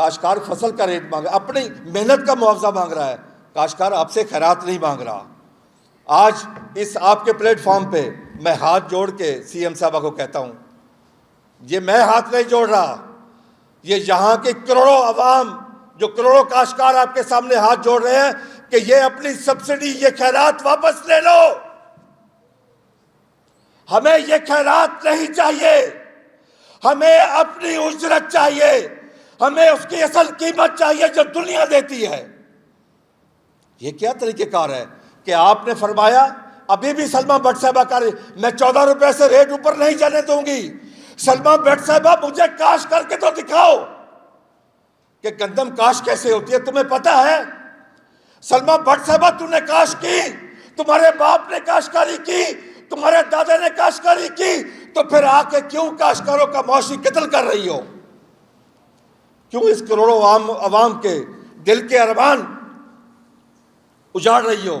کاشتکار فصل کا ریٹ مانگ رہا ہے، اپنی محنت کا معاوضہ مانگ رہا ہے. کاشتکار آپ سے خیرات نہیں مانگ رہا. آج اس آپ کے پلیٹ فارم پہ میں ہاتھ جوڑ کے سی ایم صاحبہ کو کہتا ہوں، یہ میں ہاتھ نہیں جوڑ رہا، یہ یہاں کے کروڑوں عوام، جو کروڑوں کاشتکار آپ کے سامنے ہاتھ جوڑ رہے ہیں کہ یہ اپنی سبسڈی، یہ خیرات واپس لے لو. ہمیں یہ خیرات نہیں چاہیے، ہمیں اپنی اجرت چاہیے، ہمیں اس کی اصل قیمت چاہیے جو دنیا دیتی ہے. یہ کیا طریقہ کار ہے کہ آپ نے فرمایا ابھی بھی سلمہ بٹ صاحبہ کا میں 14 روپے سے ریٹ اوپر نہیں جانے دوں گی. سلمہ بٹ صاحبہ مجھے کاش کر کے تو دکھاؤ کہ گندم کاش کیسے ہوتی ہے. تمہیں پتا ہے سلمہ بٹ صاحبہ تم نے کاش کی، تمہارے باپ نے کاشتکاری کی، تمہارے دادا نے کاشتکاری کی، تو پھر آ کے کیوں کاشتکاروں کا معاشی قتل کر رہی ہو؟ کیوں اس کروڑوں عوام کے دل کے ارمان اجاڑ رہی ہو؟